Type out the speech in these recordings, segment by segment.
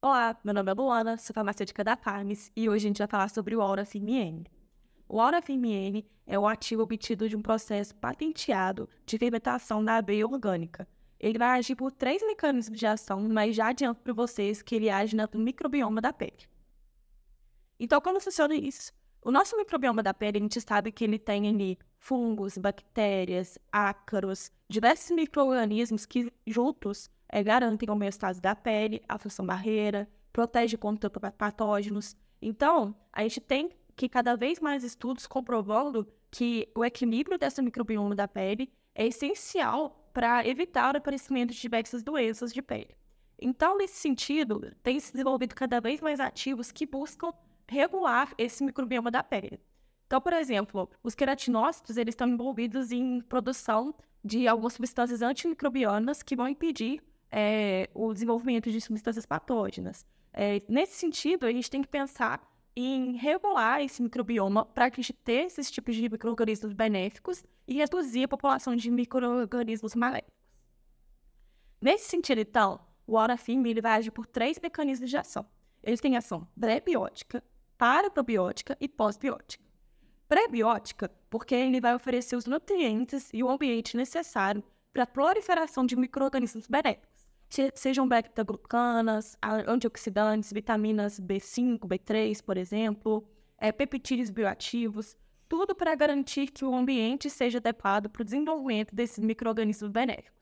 Olá, meu nome é Luana, sou farmacêutica da Farmes e hoje a gente vai falar sobre o Aura-FMN. O Aura-FMN é o ativo obtido de um processo patenteado de fermentação da aveia orgânica. Ele vai agir por 3 mecanismos de ação, mas já adianto para vocês que ele age no microbioma da pele. Então, como funciona isso? O nosso microbioma da pele, a gente sabe que ele tem ali fungos, bactérias, ácaros, diversos micro-organismos que juntos garantem a homeostase da pele, a função barreira, protege contra patógenos. Então, a gente tem que cada vez mais estudos comprovando que o equilíbrio desse microbioma da pele é essencial para evitar o aparecimento de diversas doenças de pele. Então, nesse sentido, tem se desenvolvido cada vez mais ativos que buscam regular esse microbioma da pele. Então, por exemplo, os queratinócitos, eles estão envolvidos em produção de algumas substâncias antimicrobianas que vão impedir o desenvolvimento de substâncias patógenas. Nesse sentido, a gente tem que pensar em regular esse microbioma para que a gente tenha esses tipos de micro-organismos benéficos e reduzir a população de micro-organismos maléficos. Nesse sentido, então, o Aura-FIM ele vai agir por 3 mecanismos de ação. Ele tem ação pré-biótica, paraprobiótica e pós-biótica. Pré-biótica, porque ele vai oferecer os nutrientes e o ambiente necessário para a proliferação de micro-organismos benéficos, sejam beta-glucanas, antioxidantes, vitaminas B5, B3, por exemplo, peptídeos bioativos, tudo para garantir que o ambiente seja adequado para o desenvolvimento desses micro-organismos benéficos.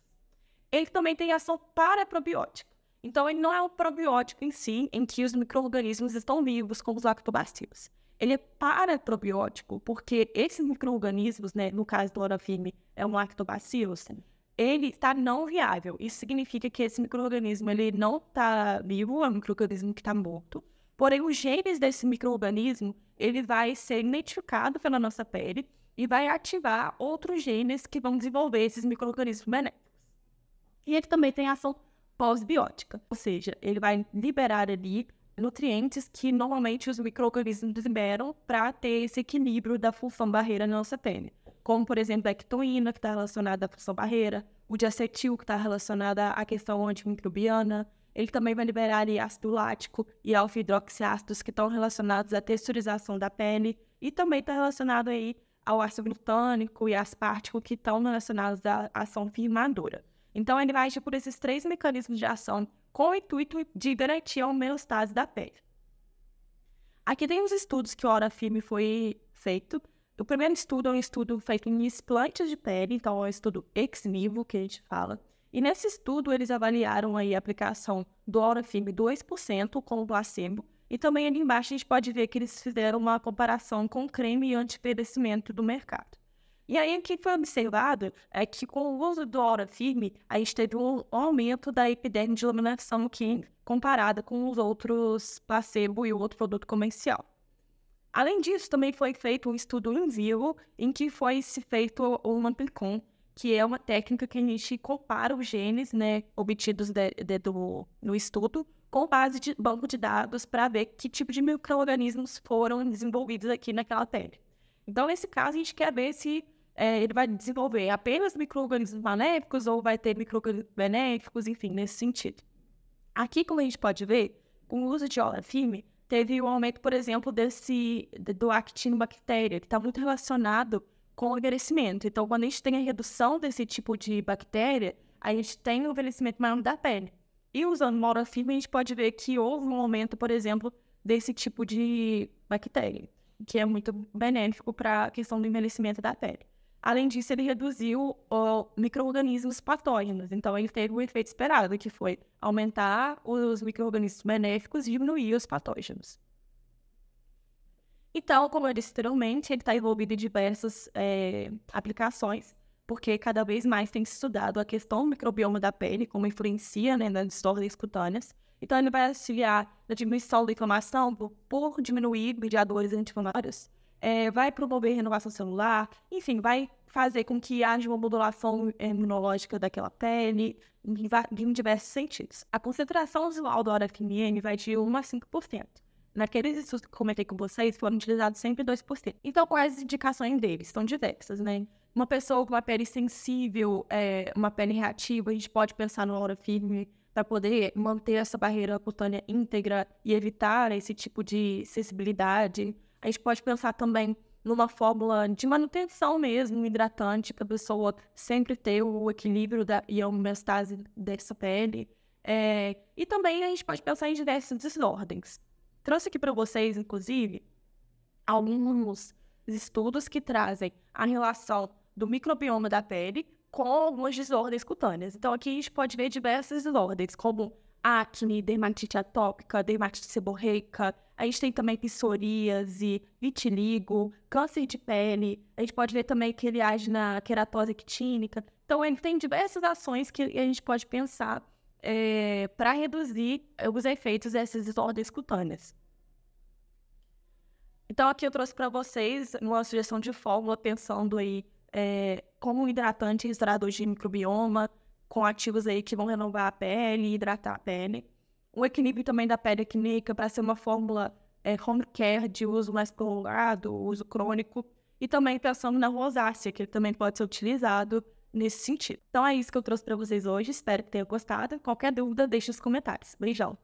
Ele também tem ação paraprobiótica. Então, ele não é um probiótico em si, em que os micro-organismos estão vivos, como os lactobacilos. Ele é paraprobiótico, porque esses micro-organismos, no caso do Aura-FIM, é um lactobacillus, ele está não viável. Isso significa que esse micro-organismo ele não está vivo, é um micro-organismo que está morto. Porém, os genes desse micro-organismo, ele vai ser identificado pela nossa pele e vai ativar outros genes que vão desenvolver esses micro-organismos benéficos. E ele também tem ação pós-biótica, ou seja, ele vai liberar ali nutrientes que normalmente os micro-organismos liberam para ter esse equilíbrio da função barreira na nossa pele, como, por exemplo, a ectoína, que está relacionada à função barreira, o diacetil, que está relacionada à questão antimicrobiana. Ele também vai liberar ali ácido lático e alfa-hidroxiácidos, que estão relacionados à texturização da pele, e também está relacionado aí ao ácido glutânico e aspartico, que estão relacionados à ação firmadora. Então, ele vai agir por esses 3 mecanismos de ação com o intuito de garantir a homeostase da pele. Aqui tem os estudos que o Aura-FIM foi feito. O primeiro estudo é um estudo feito em explantes de pele, então é um estudo ex vivo, que a gente fala. E nesse estudo, eles avaliaram aí a aplicação do Aura-FIM 2% com o placebo. E também ali embaixo a gente pode ver que eles fizeram uma comparação com o creme anti-envelhecimento do mercado. E aí, o que foi observado é que com o uso do Aura-FIM, a gente teve um aumento da epiderme de iluminação aqui, comparada com os outros placebo e o outro produto comercial. Além disso, também foi feito um estudo in vivo, em que foi feito o Mampicon, que é uma técnica que a gente compara os genes obtidos no estudo com base de banco de dados para ver que tipo de micro-organismos foram desenvolvidos aqui naquela pele. Então, nesse caso, a gente quer ver se ele vai desenvolver apenas micro-organismos maléficos ou vai ter micro-organismos benéficos, enfim, nesse sentido. Aqui, como a gente pode ver, com o uso de Aura-FIM, teve um aumento, por exemplo, do actinobactéria, que está muito relacionado com o envelhecimento. Então, quando a gente tem a redução desse tipo de bactéria, a gente tem um envelhecimento maior da pele. E usando o Aura-FIM, a gente pode ver que houve um aumento, por exemplo, desse tipo de bactéria, que é muito benéfico para a questão do envelhecimento da pele. Além disso, ele reduziu micro-organismos patógenos. Então, ele teve o efeito esperado, que foi aumentar os micro-organismos benéficos e diminuir os patógenos. Então, como eu disse anteriormente, ele está envolvido em diversas aplicações, porque cada vez mais tem se estudado a questão do microbioma da pele, como influencia nas distorções cutâneas. Então, ele vai auxiliar na diminuição da inflamação por diminuir mediadores anti-inflamatórios. Vai promover renovação celular, enfim, vai fazer com que haja uma modulação imunológica daquela pele, em diversos sentidos. A concentração usual do Aura-FIM vai de 1 a 5%. Naqueles estudos que eu comentei com vocês, foram utilizados sempre 2%. Então, quais as indicações deles? São diversas, Uma pessoa com uma pele sensível, uma pele reativa, a gente pode pensar no Aura-FIM. para poder manter essa barreira cutânea íntegra e evitar esse tipo de sensibilidade. A gente pode pensar também numa fórmula de manutenção mesmo, hidratante, para a pessoa sempre ter o equilíbrio e a homeostase dessa pele. E também a gente pode pensar em diversas desordens. Trouxe aqui para vocês, inclusive, alguns estudos que trazem a relação do microbioma da pele com algumas desordens cutâneas. Então, aqui a gente pode ver diversas desordens, como acne, dermatite atópica, dermatite seborreica. A gente tem também psoríase, vitiligo, câncer de pele. A gente pode ver também que ele age na queratose actínica. Então, ele tem diversas ações que a gente pode pensar para reduzir os efeitos dessas desordens cutâneas. Então, aqui eu trouxe para vocês uma sugestão de fórmula pensando aí como um hidratante e restaurador de microbioma, com ativos aí que vão renovar a pele e hidratar a pele. Um equilíbrio também da pele acnínica para ser uma fórmula home care de uso mais prolongado, uso crônico. E também pensando na rosácea, que também pode ser utilizado nesse sentido. Então é isso que eu trouxe para vocês hoje. Espero que tenham gostado. Qualquer dúvida, deixe nos comentários. Beijão!